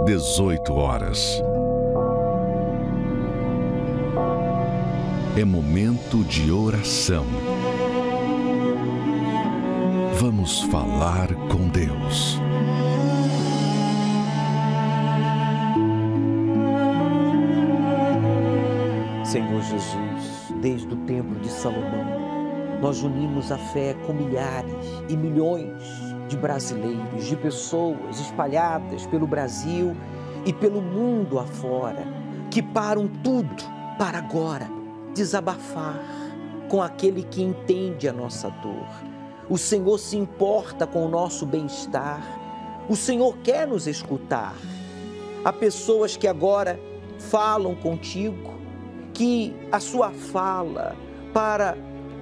18 horas. É momento de oração. Vamos falar com Deus. Senhor Jesus, desde o templo de Salomão, nós unimos a fé com milhares e milhões de brasileiros, de pessoas espalhadas pelo Brasil e pelo mundo afora, que param tudo para agora desabafar com aquele que entende a nossa dor. O Senhor se importa com o nosso bem-estar, o Senhor quer nos escutar. Há pessoas que agora falam contigo, que a sua fala para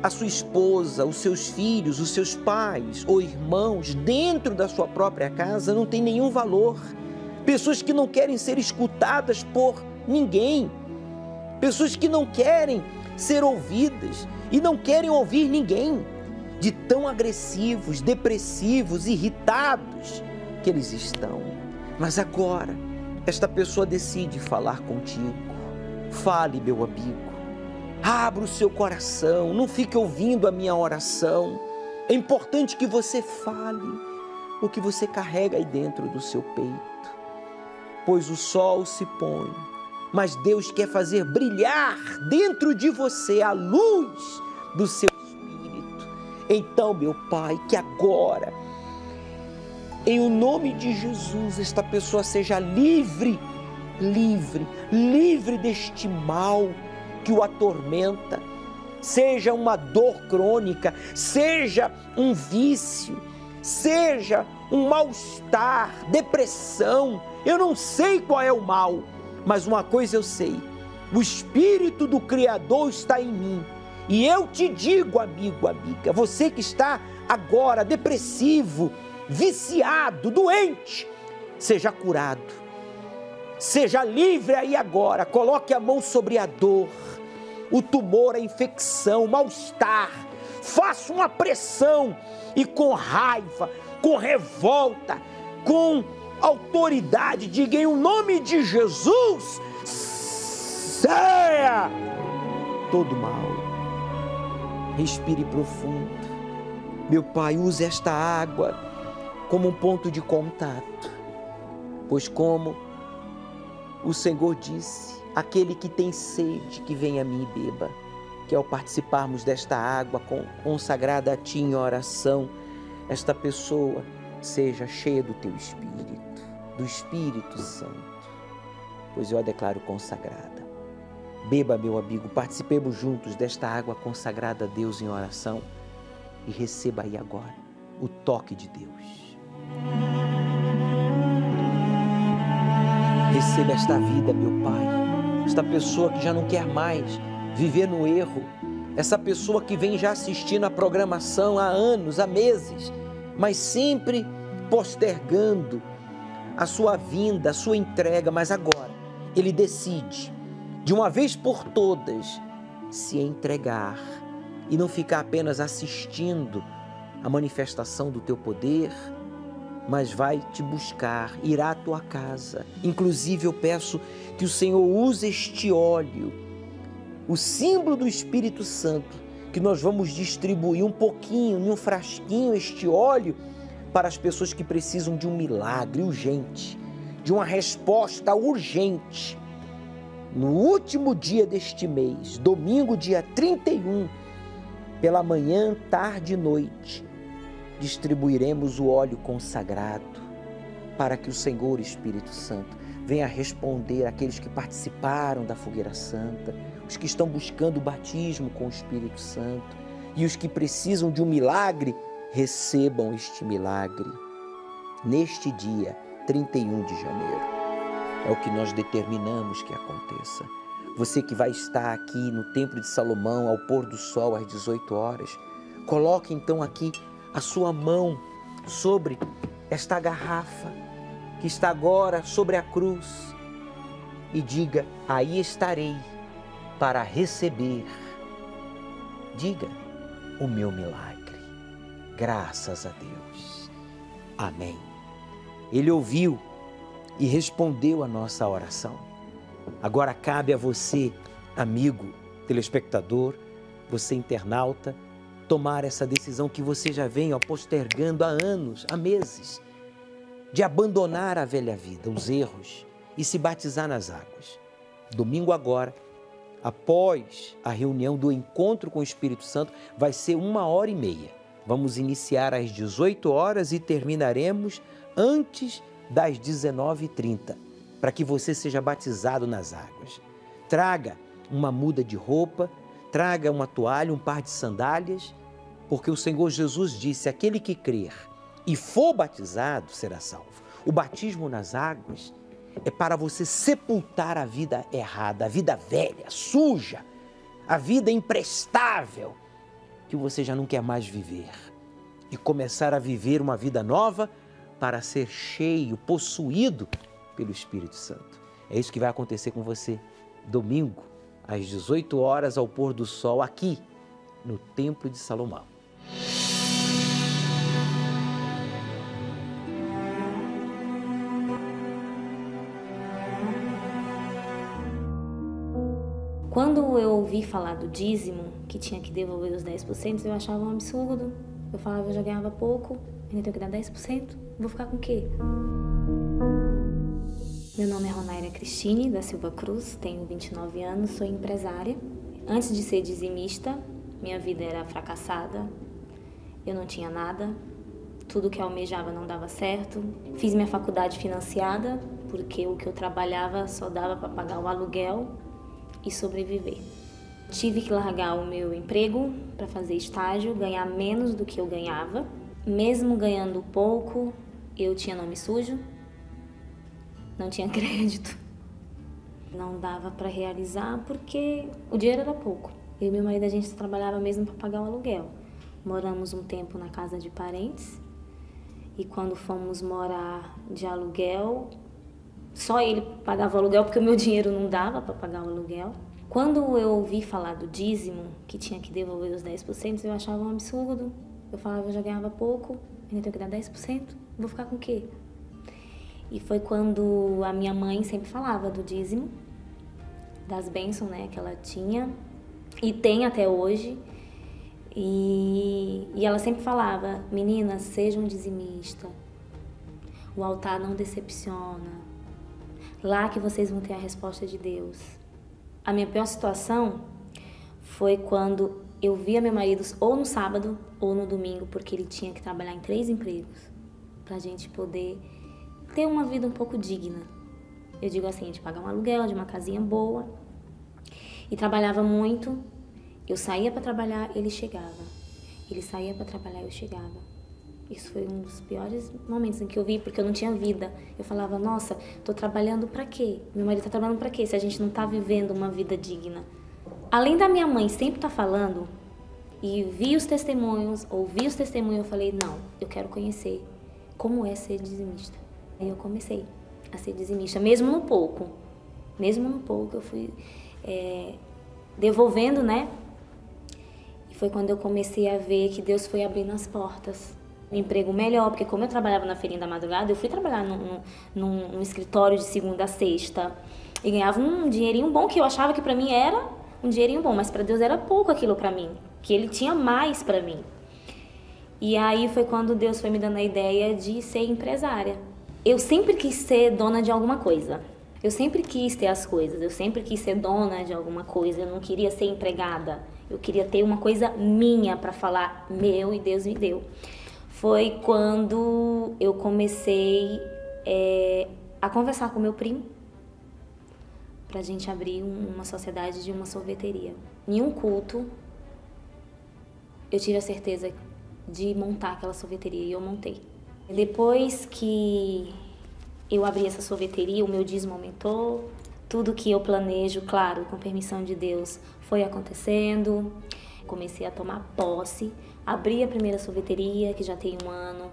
a sua esposa, os seus filhos, os seus pais ou irmãos dentro da sua própria casa não tem nenhum valor. Pessoas que não querem ser escutadas por ninguém. Pessoas que não querem ser ouvidas e não querem ouvir ninguém. De tão agressivos, depressivos, irritados que eles estão. Mas agora, esta pessoa decide falar contigo. Fale, meu amigo. Abra o seu coração, não fique ouvindo a minha oração. É importante que você fale o que você carrega aí dentro do seu peito. Pois o sol se põe, mas Deus quer fazer brilhar dentro de você a luz do seu espírito. Então, meu Pai, que agora, em o nome de Jesus, esta pessoa seja livre deste mal que o atormenta, seja uma dor crônica, seja um vício, seja um mal-estar, depressão. Eu não sei qual é o mal, mas uma coisa eu sei: o Espírito do Criador está em mim. E eu te digo, amigo, amiga, você que está agora depressivo, viciado, doente, seja curado. Seja livre aí agora, coloque a mão sobre a dor, o tumor, a infecção, o mal-estar. Faça uma pressão e com raiva, com revolta, com autoridade, diga em nome de Jesus, saia todo mal. Respire profundo. Meu Pai, use esta água como um ponto de contato, pois como o Senhor disse: aquele que tem sede, que venha a mim e beba. Que ao participarmos desta água consagrada a Ti em oração, esta pessoa seja cheia do Teu Espírito, do Espírito Santo, pois eu a declaro consagrada. Beba, meu amigo, participemos juntos desta água consagrada a Deus em oração e receba aí agora o toque de Deus. Receba esta vida, meu Pai, esta pessoa que já não quer mais viver no erro, essa pessoa que vem já assistindo a programação há anos, há meses, mas sempre postergando a sua vinda, a sua entrega, mas agora ele decide, de uma vez por todas, se entregar e não ficar apenas assistindo a manifestação do teu poder, mas vai te buscar, irá à tua casa. Inclusive eu peço que o Senhor use este óleo, o símbolo do Espírito Santo, que nós vamos distribuir um pouquinho, em um frasquinho, este óleo, para as pessoas que precisam de um milagre urgente, de uma resposta urgente. No último dia deste mês, domingo, dia 31, pela manhã, tarde e noite, distribuiremos o óleo consagrado para que o Senhor Espírito Santo venha responder àqueles que participaram da fogueira santa, os que estão buscando o batismo com o Espírito Santo e os que precisam de um milagre, recebam este milagre neste dia 31 de janeiro. É o que nós determinamos que aconteça. Você que vai estar aqui no Templo de Salomão ao pôr do sol às 18 horas, coloque então aqui a sua mão sobre esta garrafa que está agora sobre a cruz e diga: aí estarei para receber, diga, o meu milagre. Graças a Deus. Amém. Ele ouviu e respondeu a nossa oração. Agora cabe a você, amigo, telespectador, você internauta, tomar essa decisão que você já vem postergando há anos, há meses, de abandonar a velha vida, os erros e se batizar nas águas. Domingo agora, após a reunião do encontro com o Espírito Santo, vai ser 1h30. Vamos iniciar às 18 horas e terminaremos antes das 19h30, para que você seja batizado nas águas. Traga uma muda de roupa, traga uma toalha, um par de sandálias, porque o Senhor Jesus disse: aquele que crer e for batizado será salvo. O batismo nas águas é para você sepultar a vida errada, a vida velha, suja, a vida imprestável, que você já não quer mais viver, e começar a viver uma vida nova para ser cheio, possuído pelo Espírito Santo. É isso que vai acontecer com você domingo, às 18 horas, ao pôr do sol, aqui no Templo de Salomão. Quando eu ouvi falar do dízimo, que tinha que devolver os 10%, eu achava um absurdo. Eu falava, eu já ganhava pouco, ainda tenho que dar 10%, vou ficar com o quê? Meu nome é Ronaira Cristine da Silva Cruz, tenho 29 anos, sou empresária. Antes de ser dizimista, minha vida era fracassada, eu não tinha nada, tudo que eu almejava não dava certo. Fiz minha faculdade financiada, porque o que eu trabalhava só dava para pagar o aluguel e sobreviver. Tive que largar o meu emprego para fazer estágio, ganhar menos do que eu ganhava. Mesmo ganhando pouco, eu tinha nome sujo, não tinha crédito. Não dava para realizar porque o dinheiro era pouco. Eu e meu marido, a gente trabalhava mesmo para pagar o aluguel. Moramos um tempo na casa de parentes e quando fomos morar de aluguel, só ele pagava o aluguel porque o meu dinheiro não dava para pagar o aluguel. Quando eu ouvi falar do dízimo, que tinha que devolver os 10%, eu achava um absurdo. Eu falava, eu já ganhava pouco, ainda tenho que dar 10%, vou ficar com o quê? E foi quando a minha mãe sempre falava do dízimo, das bênçãos, né, que ela tinha e tem até hoje. E ela sempre falava, meninas, sejam dizimistas, o altar não decepciona, lá que vocês vão ter a resposta de Deus. A minha pior situação foi quando eu via meu marido ou no sábado ou no domingo, porque ele tinha que trabalhar em 3 empregos pra gente poder ter uma vida um pouco digna. Eu digo assim, de pagar um aluguel, de uma casinha boa. E trabalhava muito. Eu saía para trabalhar, ele chegava. Ele saía para trabalhar, eu chegava. Isso foi um dos piores momentos em que eu vi, porque eu não tinha vida. Eu falava, nossa, tô trabalhando para quê? Meu marido tá trabalhando para quê? Se a gente não tá vivendo uma vida digna. Além da minha mãe sempre tá falando, e vi os testemunhos, ouvi os testemunhos, eu falei, não, eu quero conhecer como é ser dizimista. Aí eu comecei a ser dizimista, mesmo no pouco. Mesmo no pouco eu fui devolvendo, né? E foi quando eu comecei a ver que Deus foi abrindo as portas. Um emprego melhor, porque como eu trabalhava na feirinha da madrugada, eu fui trabalhar num escritório de segunda a sexta e ganhava um dinheirinho bom, que eu achava que pra mim era um dinheirinho bom, mas pra Deus era pouco aquilo pra mim, que Ele tinha mais pra mim. E aí foi quando Deus foi me dando a ideia de ser empresária. Eu sempre quis ser dona de alguma coisa. Eu sempre quis ter as coisas, eu sempre quis ser dona de alguma coisa, eu não queria ser empregada. Eu queria ter uma coisa minha pra falar, meu e Deus me deu. Foi quando eu comecei a conversar com meu primo pra gente abrir uma sociedade de uma sorveteria. Em um culto, eu tive a certeza de montar aquela sorveteria e eu montei. Depois que eu abri essa sorveteria, o meu dízimo aumentou, tudo que eu planejo, claro, com permissão de Deus, foi acontecendo. Comecei a tomar posse, abri a primeira sorveteria, que já tem 1 ano.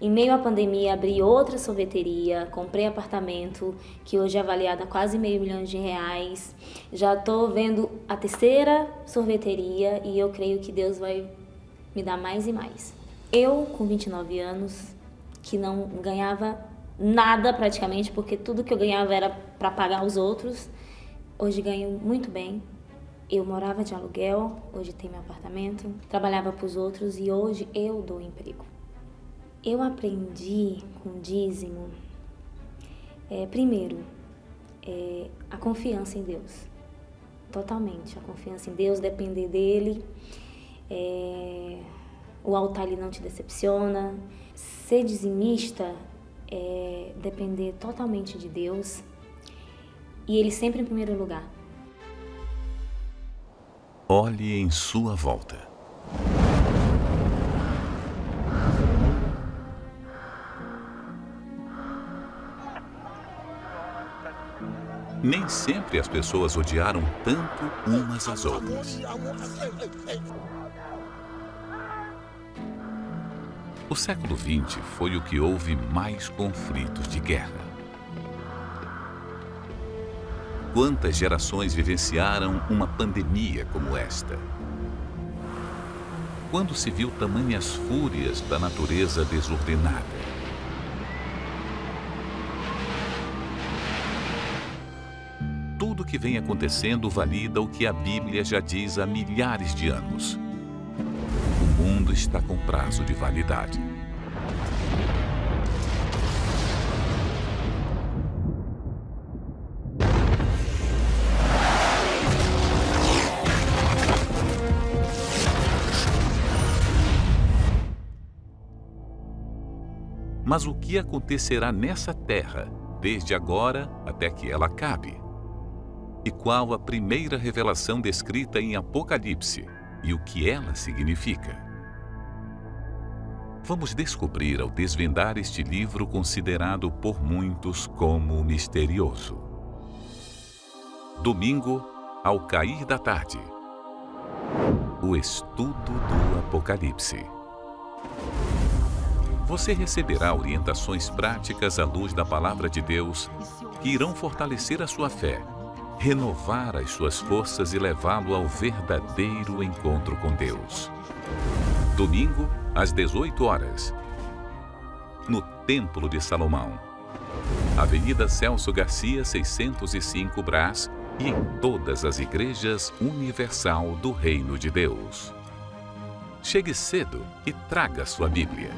Em meio à pandemia, abri outra sorveteria, comprei apartamento, que hoje é avaliado a quase R$500 mil. Já estou vendo a 3ª sorveteria e eu creio que Deus vai me dar mais e mais. Eu, com 29 anos, que não ganhava nada praticamente, porque tudo que eu ganhava era para pagar os outros. Hoje ganho muito bem. Eu morava de aluguel, hoje tenho meu apartamento, trabalhava para os outros e hoje eu dou emprego. Eu aprendi com dízimo, primeiro, a confiança em Deus. Totalmente, a confiança em Deus, depender dele. O altar ele não te decepciona. Ser dizimista é depender totalmente de Deus e ele sempre em primeiro lugar. Olhe em sua volta. Nem sempre as pessoas odiaram tanto umas às outras. O século XX foi o que houve mais conflitos de guerra. Quantas gerações vivenciaram uma pandemia como esta? Quando se viu tamanhas fúrias da natureza desordenada? Tudo que vem acontecendo valida o que a Bíblia já diz há milhares de anos. O mundo está com prazo de validade. Mas o que acontecerá nessa terra, desde agora até que ela acabe? E qual a primeira revelação descrita em Apocalipse e o que ela significa? Vamos descobrir ao desvendar este livro considerado por muitos como misterioso. Domingo, ao cair da tarde. O estudo do Apocalipse. Você receberá orientações práticas à luz da Palavra de Deus que irão fortalecer a sua fé, renovar as suas forças e levá-lo ao verdadeiro encontro com Deus. Domingo, às 18 horas, no Templo de Salomão, Avenida Celso Garcia, 605 Brás, e em todas as igrejas universal do Reino de Deus. Chegue cedo e traga sua Bíblia.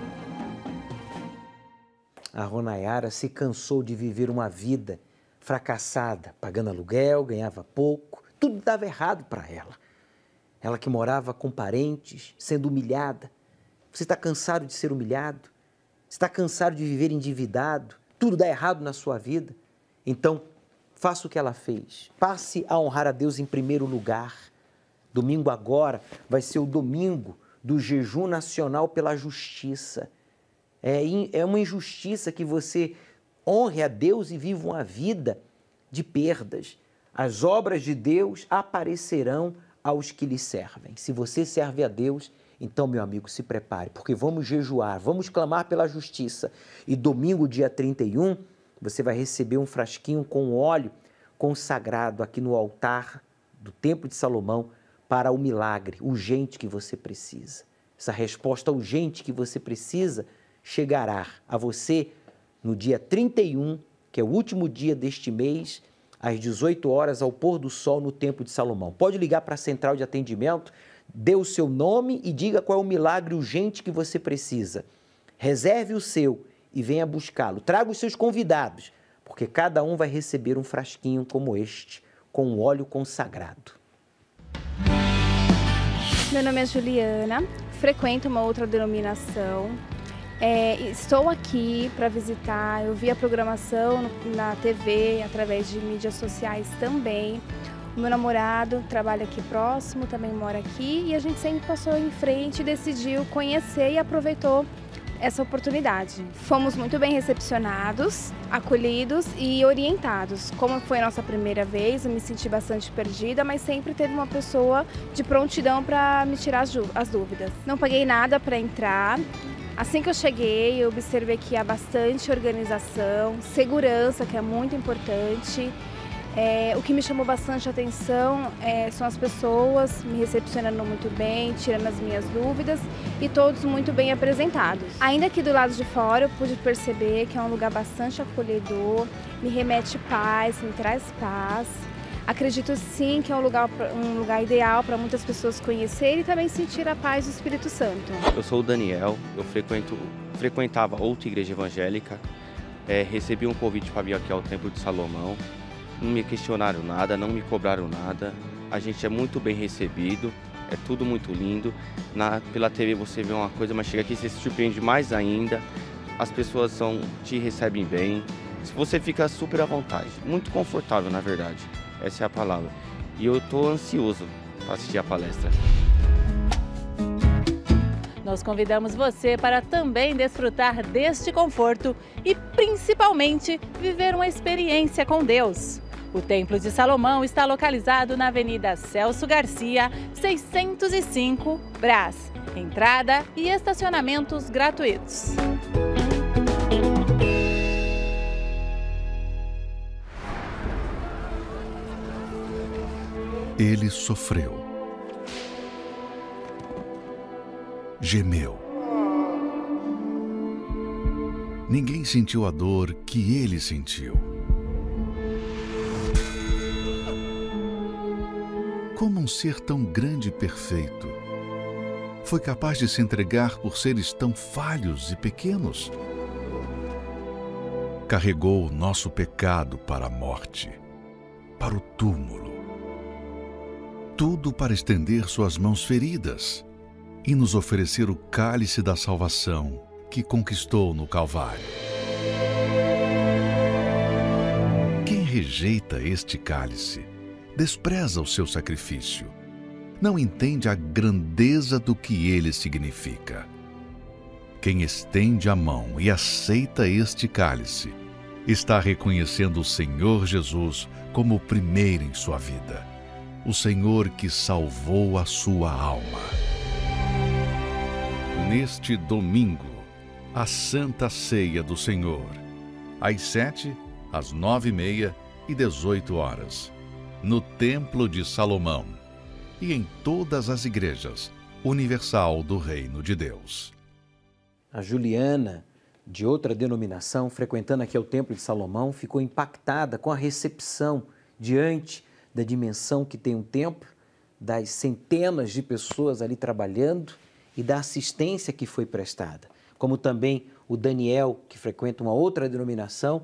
A Ronayara se cansou de viver uma vida fracassada, pagando aluguel, ganhava pouco, tudo dava errado para ela. Ela que morava com parentes, sendo humilhada. Você está cansado de ser humilhado? Está cansado de viver endividado? Tudo dá errado na sua vida? Então, faça o que ela fez. Passe a honrar a Deus em primeiro lugar. Domingo agora vai ser o domingo do jejum nacional pela justiça. É uma injustiça que você honre a Deus e viva uma vida de perdas. As obras de Deus aparecerão aos que lhe servem. Se você serve a Deus, então, meu amigo, se prepare, porque vamos jejuar, vamos clamar pela justiça. E domingo, dia 31, você vai receber um frasquinho com óleo consagrado aqui no altar do Templo de Salomão para o milagre urgente que você precisa. Essa resposta urgente que você precisa chegará a você no dia 31, que é o último dia deste mês, às 18 horas, ao pôr do sol no Templo de Salomão. Pode ligar para a central de atendimento, dê o seu nome e diga qual é o milagre urgente que você precisa. Reserve o seu e venha buscá-lo. Traga os seus convidados, porque cada um vai receber um frasquinho como este, com um óleo consagrado. Meu nome é Juliana, frequento uma outra denominação. Estou aqui para visitar, eu vi a programação na TV, através de mídias sociais também. O meu namorado trabalha aqui próximo, também mora aqui, e a gente sempre passou em frente e decidiu conhecer e aproveitou essa oportunidade. Fomos muito bem recepcionados, acolhidos e orientados. Como foi a nossa primeira vez, eu me senti bastante perdida, mas sempre teve uma pessoa de prontidão para me tirar as dúvidas. Não paguei nada para entrar. Assim que eu cheguei, eu observei que há bastante organização, segurança, que é muito importante. O que me chamou bastante atenção são as pessoas me recepcionando muito bem, tirando as minhas dúvidas e todos muito bem apresentados. Ainda que do lado de fora eu pude perceber que é um lugar bastante acolhedor, me remete paz, me traz paz. Acredito sim que é um lugar ideal para muitas pessoas conhecerem e também sentir a paz do Espírito Santo. Eu sou o Daniel, eu frequentava outra igreja evangélica, recebi um convite para vir aqui ao Templo de Salomão. Não me questionaram nada, não me cobraram nada. A gente é muito bem recebido, é tudo muito lindo. Pela TV você vê uma coisa, mas chega aqui e você se surpreende mais ainda. As pessoas te recebem bem. Você fica super à vontade, muito confortável na verdade. Essa é a palavra. E eu estou ansioso para assistir a palestra. Nós convidamos você para também desfrutar deste conforto e, principalmente, viver uma experiência com Deus. O Templo de Salomão está localizado na Avenida Celso Garcia, 605, Brás. Entrada e estacionamentos gratuitos. Ele sofreu, gemeu. Ninguém sentiu a dor que ele sentiu. Como um ser tão grande e perfeito foi capaz de se entregar por seres tão falhos e pequenos? Carregou o nosso pecado para a morte, para o túmulo. Tudo para estender suas mãos feridas e nos oferecer o cálice da salvação que conquistou no Calvário. Quem rejeita este cálice, despreza o seu sacrifício, não entende a grandeza do que ele significa. Quem estende a mão e aceita este cálice, está reconhecendo o Senhor Jesus como o primeiro em sua vida. O Senhor que salvou a sua alma. Neste domingo, a Santa Ceia do Senhor, às 7, às 9h30 e 18h, no Templo de Salomão e em todas as igrejas universal do Reino de Deus. A Juliana, de outra denominação, frequentando aqui o Templo de Salomão, ficou impactada com a recepção diante da dimensão que tem um templo, das centenas de pessoas ali trabalhando e da assistência que foi prestada. Como também o Daniel, que frequenta uma outra denominação,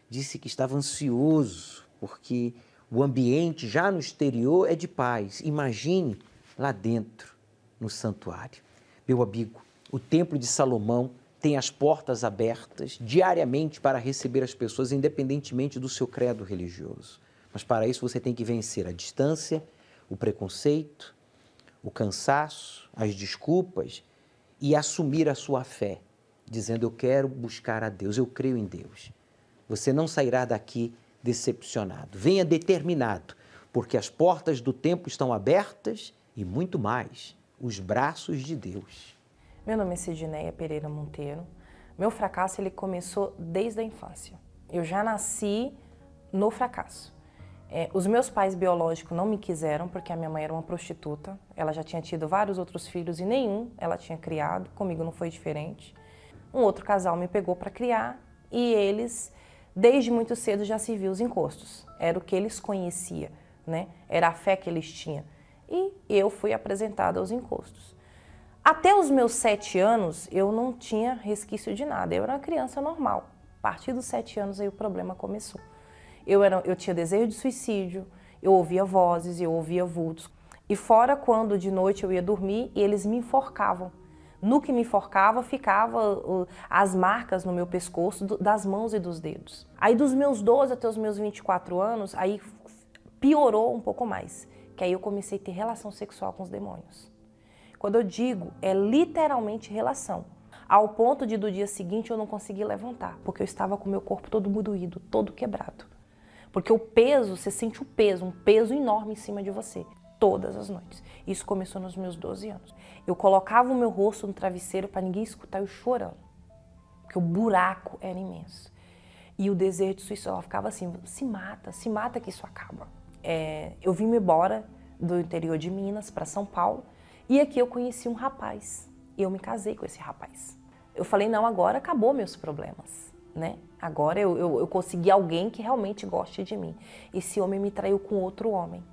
disse que estava ansioso, porque o ambiente já no exterior é de paz. Imagine lá dentro, no santuário. Meu amigo, o Templo de Salomão tem as portas abertas diariamente para receber as pessoas, independentemente do seu credo religioso. Mas para isso você tem que vencer a distância, o preconceito, o cansaço, as desculpas e assumir a sua fé, dizendo: eu quero buscar a Deus, eu creio em Deus. Você não sairá daqui decepcionado. Venha determinado, porque as portas do templo estão abertas e muito mais, os braços de Deus. Meu nome é Sidneia Pereira Monteiro. Meu fracasso ele começou desde a infância. Eu já nasci no fracasso. Os meus pais biológicos não me quiseram porque a minha mãe era uma prostituta. Ela já tinha tido vários outros filhos e nenhum ela tinha criado. Comigo não foi diferente. Um outro casal me pegou para criar e eles, desde muito cedo, já se viam os encostos. Era o que eles conheciam, né? Era a fé que eles tinham. E eu fui apresentada aos encostos. Até os meus 7 anos, eu não tinha resquício de nada. Eu era uma criança normal. A partir dos 7 anos, aí o problema começou. Eu tinha desejo de suicídio, eu ouvia vozes, eu ouvia vultos. E fora quando de noite eu ia dormir e eles me enforcavam. No que me enforcava, ficava as marcas no meu pescoço das mãos e dos dedos. Aí dos meus 12 até os meus 24 anos, aí piorou um pouco mais. Que aí eu comecei a ter relação sexual com os demônios. Quando eu digo, é literalmente relação. Ao ponto de do dia seguinte eu não conseguir levantar, porque eu estava com o meu corpo todo moído, todo quebrado. Porque o peso, você sente um peso enorme em cima de você, todas as noites. Isso começou nos meus 12 anos. Eu colocava o meu rosto no travesseiro para ninguém escutar eu chorando, porque o buraco era imenso. E o desejo de suicídio, ela ficava assim, se mata que isso acaba. Eu vim embora do interior de Minas para São Paulo e aqui eu conheci um rapaz e eu me casei com esse rapaz. Eu falei, não, agora acabou meus problemas, né? Agora eu consegui alguém que realmente goste de mim. Esse homem me traiu com outro homem.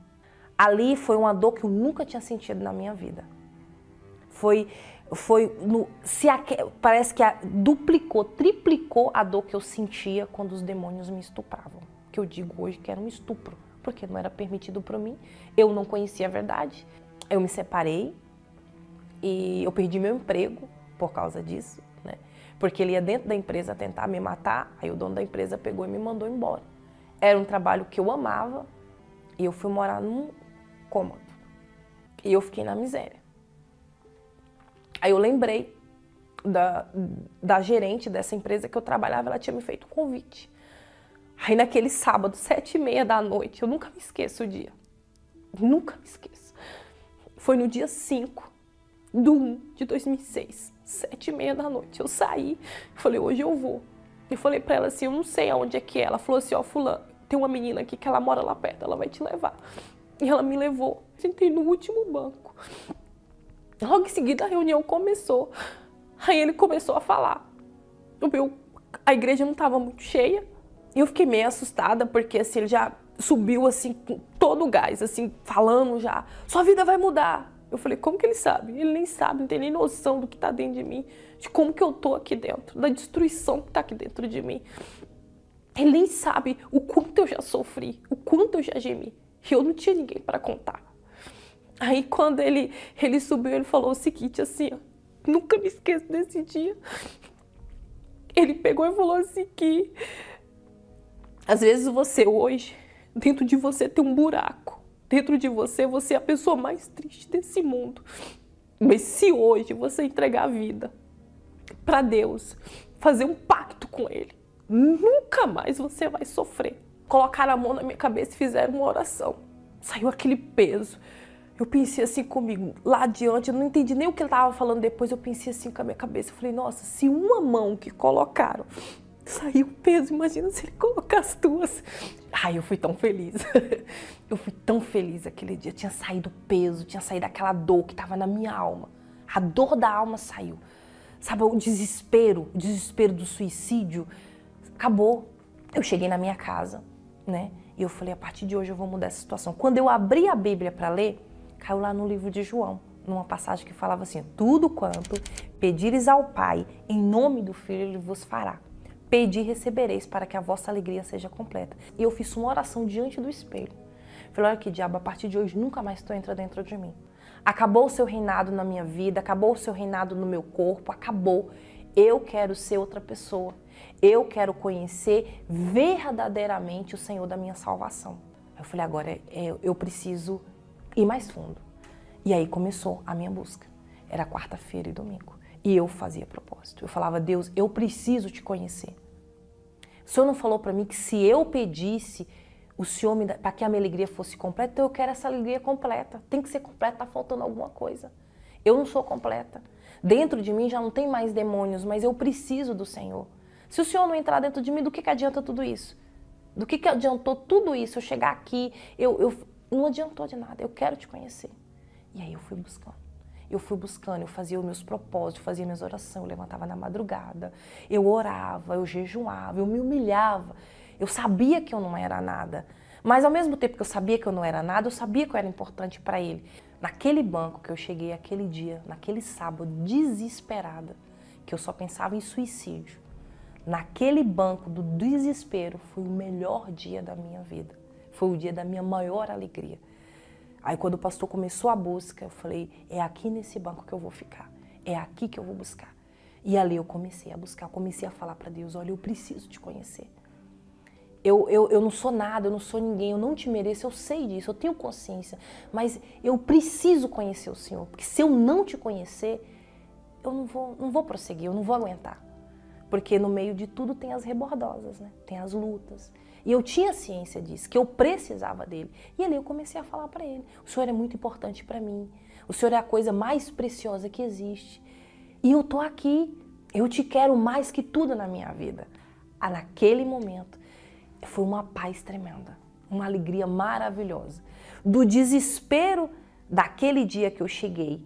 Ali foi uma dor que eu nunca tinha sentido na minha vida. Parece que duplicou, triplicou a dor que eu sentia quando os demônios me estupravam. Que eu digo hoje que era um estupro, porque não era permitido para mim, eu não conhecia a verdade. Eu me separei e eu perdi meu emprego por causa disso, né? Porque ele ia dentro da empresa tentar me matar, aí o dono da empresa pegou e me mandou embora. Era um trabalho que eu amava e eu fui morar num cômodo. E eu fiquei na miséria. Aí eu lembrei da gerente dessa empresa que eu trabalhava, ela tinha me feito um convite. Aí naquele sábado, 7h30 da noite, eu nunca me esqueço o dia. Nunca me esqueço. Foi no dia 5/1/2006, 7h30 da noite. Eu saí, falei, hoje eu vou. Eu falei pra ela assim, eu não sei aonde é que é. Ela falou assim, ó, fulano, tem uma menina aqui que ela mora lá perto, ela vai te levar. E ela me levou, sentei no último banco. Logo em seguida a reunião começou. Aí ele começou a falar. A igreja não estava muito cheia. E eu fiquei meio assustada, porque assim, ele já subiu assim, com todo o gás, assim, falando já. Sua vida vai mudar. Eu falei, como que ele sabe? Ele nem sabe, não tem nem noção do que está dentro de mim. De como que eu tô aqui dentro, da destruição que está aqui dentro de mim. Ele nem sabe o quanto eu já sofri, o quanto eu já gemi. E eu não tinha ninguém para contar. Aí quando ele subiu, ele falou o seguinte, assim, ó, nunca me esqueço desse dia. Ele pegou e falou assim que, às vezes você hoje, dentro de você tem um buraco. Dentro de você, você é a pessoa mais triste desse mundo. Mas se hoje você entregar a vida para Deus, fazer um pacto com Ele, nunca mais você vai sofrer. Colocaram a mão na minha cabeça e fizeram uma oração. Saiu aquele peso. Eu pensei assim comigo, lá adiante, eu não entendi nem o que ele estava falando depois, eu pensei assim com a minha cabeça, eu falei, nossa, se uma mão que colocaram saiu o peso, imagina se ele colocasse duas. Ai, eu fui tão feliz, eu fui tão feliz aquele dia, tinha saído o peso, tinha saído aquela dor que estava na minha alma, a dor da alma saiu, sabe, o desespero do suicídio, acabou. Eu cheguei na minha casa, né, e eu falei, a partir de hoje eu vou mudar essa situação. Quando eu abri a Bíblia para ler, caiu lá no livro de João, numa passagem que falava assim, tudo quanto pedires ao Pai, em nome do Filho, Ele vos fará. Pedi e recebereis para que a vossa alegria seja completa. E eu fiz uma oração diante do espelho. Falei, olha que diabo, a partir de hoje nunca mais tu entra dentro de mim. Acabou o seu reinado na minha vida, acabou o seu reinado no meu corpo, acabou. Eu quero ser outra pessoa. Eu quero conhecer verdadeiramente o Senhor da minha salvação. Eu falei, agora eu preciso ir mais fundo. E aí começou a minha busca. Era quarta-feira e domingo. E eu fazia propósito. Eu falava, Deus, eu preciso te conhecer. O Senhor não falou para mim que se eu pedisse o Senhor para que a minha alegria fosse completa, então eu quero essa alegria completa. Tem que ser completa, tá faltando alguma coisa. Eu não sou completa. Dentro de mim já não tem mais demônios, mas eu preciso do Senhor. Se o Senhor não entrar dentro de mim, do que adianta tudo isso? Do que adiantou tudo isso? Eu chegar aqui, não adiantou de nada, eu quero te conhecer. E aí eu fui buscando. Eu fazia os meus propósitos, fazia minhas orações, eu levantava na madrugada, eu orava, eu jejuava, eu me humilhava. Eu sabia que eu não era nada, mas ao mesmo tempo que eu sabia que eu não era nada, eu sabia que eu era importante para Ele. Naquele banco que eu cheguei aquele dia, naquele sábado, desesperada, que eu só pensava em suicídio, naquele banco do desespero, foi o melhor dia da minha vida. Foi o dia da minha maior alegria. Aí quando o pastor começou a busca, eu falei, é aqui nesse banco que eu vou ficar. É aqui que eu vou buscar. E ali eu comecei a buscar, eu comecei a falar para Deus, olha, eu preciso te conhecer. Eu não sou nada, eu não sou ninguém, eu não te mereço, eu sei disso, eu tenho consciência. Mas eu preciso conhecer o Senhor, porque se eu não te conhecer, eu não vou prosseguir, eu não vou aguentar. Porque no meio de tudo tem as rebordosas, né? Tem as lutas. E eu tinha ciência disso, que eu precisava dele. E ali eu comecei a falar para ele, o Senhor é muito importante para mim, o Senhor é a coisa mais preciosa que existe. E eu tô aqui, eu te quero mais que tudo na minha vida. Naquele momento, foi uma paz tremenda, uma alegria maravilhosa. Do desespero daquele dia que eu cheguei,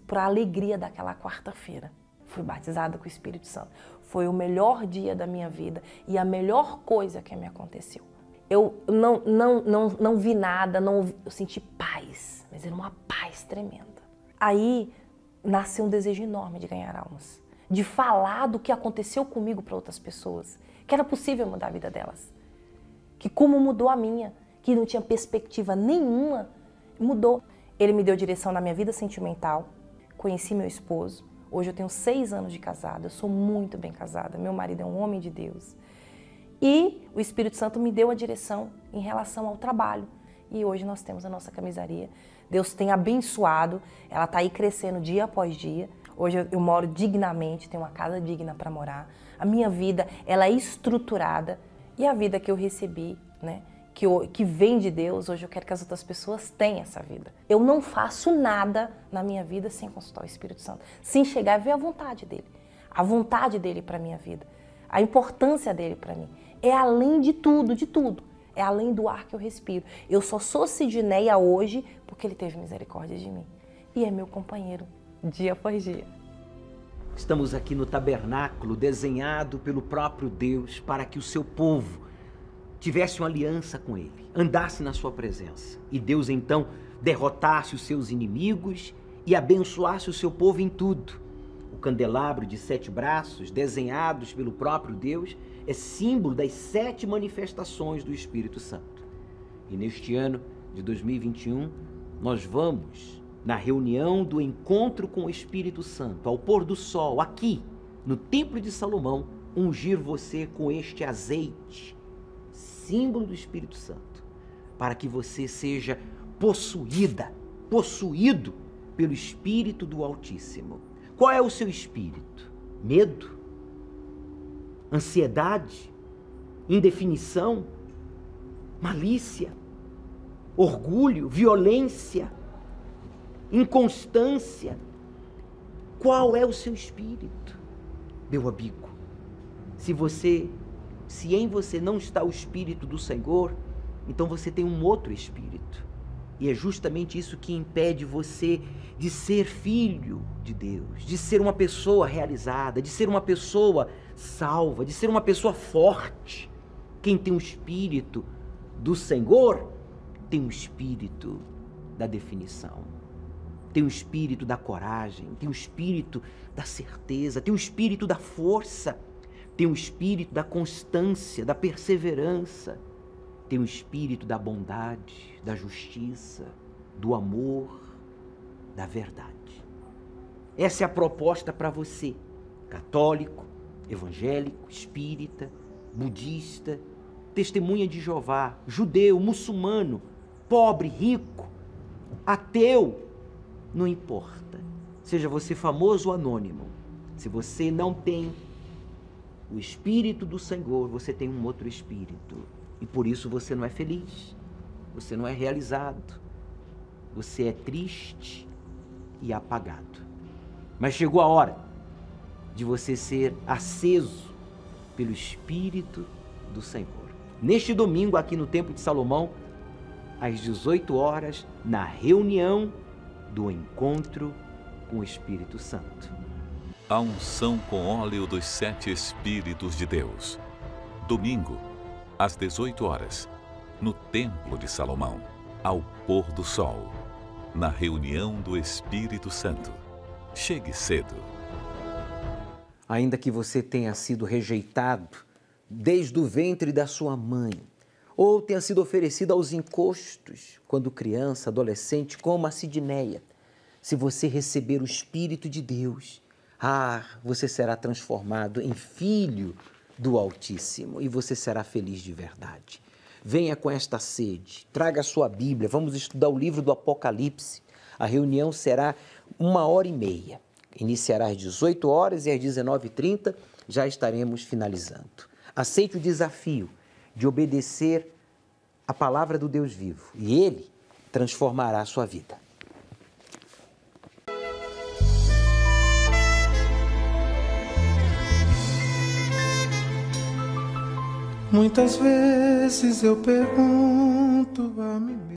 para a alegria daquela quarta-feira. Fui batizada com o Espírito Santo. Foi o melhor dia da minha vida e a melhor coisa que me aconteceu. Eu não vi nada, eu senti paz, mas era uma paz tremenda. Aí nasceu um desejo enorme de ganhar almas, de falar do que aconteceu comigo para outras pessoas, que era possível mudar a vida delas, que como mudou a minha, que não tinha perspectiva nenhuma, mudou. Ele me deu direção na minha vida sentimental, conheci meu esposo, hoje eu tenho 6 anos de casada, eu sou muito bem casada, meu marido é um homem de Deus. E o Espírito Santo me deu a direção em relação ao trabalho. E hoje nós temos a nossa camisaria. Deus tem abençoado, ela está aí crescendo dia após dia. Hoje eu moro dignamente, tenho uma casa digna para morar. A minha vida, ela é estruturada. E a vida que eu recebi, né, que vem de Deus, hoje eu quero que as outras pessoas tenham essa vida. Eu não faço nada na minha vida sem consultar o Espírito Santo, sem chegar a ver a vontade dele para a minha vida, a importância dele para mim. É além de tudo, é além do ar que eu respiro. Eu só sou Sidneia hoje porque ele teve misericórdia de mim. E é meu companheiro, dia após dia. Estamos aqui no tabernáculo desenhado pelo próprio Deus para que o seu povo tivesse uma aliança com ele, andasse na sua presença. E Deus então derrotasse os seus inimigos e abençoasse o seu povo em tudo. O candelabro de 7 braços, desenhados pelo próprio Deus, é símbolo das 7 manifestações do Espírito Santo. E neste ano de 2021, nós vamos, na reunião do encontro com o Espírito Santo, ao pôr do sol, aqui, no Templo de Salomão, ungir você com este azeite, símbolo do Espírito Santo, para que você seja possuído pelo Espírito do Altíssimo. Qual é o seu espírito? Medo? Ansiedade? Indefinição? Malícia? Orgulho? Violência? Inconstância? Qual é o seu espírito? Meu amigo, se em você não está o Espírito do Senhor, então você tem um outro espírito. E é justamente isso que impede você de ser filho de Deus, de ser uma pessoa realizada, de ser uma pessoa salva, de ser uma pessoa forte. Quem tem o Espírito do Senhor tem o Espírito da definição, tem o Espírito da coragem, tem o Espírito da certeza, tem o Espírito da força, tem o Espírito da constância, da perseverança, tem o Espírito da bondade, da justiça, do amor, da verdade. Essa é a proposta para você, católico, evangélico, espírita, budista, testemunha de Jeová, judeu, muçulmano, pobre, rico, ateu, não importa. Seja você famoso ou anônimo, se você não tem o Espírito do Senhor, você tem um outro espírito. E por isso você não é feliz, você não é realizado, você é triste e apagado. Mas chegou a hora de você ser aceso pelo Espírito do Senhor. Neste domingo, aqui no Templo de Salomão, às 18 horas, na reunião do encontro com o Espírito Santo. A unção com óleo dos 7 Espíritos de Deus. Domingo, às 18 horas, no Templo de Salomão, ao pôr do sol, na reunião do Espírito Santo. Chegue cedo. Ainda que você tenha sido rejeitado desde o ventre da sua mãe, ou tenha sido oferecido aos encostos quando criança, adolescente, como a Sidneia, se você receber o Espírito de Deus, você será transformado em filho do Altíssimo e você será feliz de verdade. Venha com esta sede, traga a sua Bíblia, vamos estudar o livro do Apocalipse. A reunião será 1h30. Iniciará às 18 horas e às 19h30 já estaremos finalizando. Aceite o desafio de obedecer a palavra do Deus vivo e Ele transformará a sua vida. Muitas vezes eu pergunto a mim mesmo.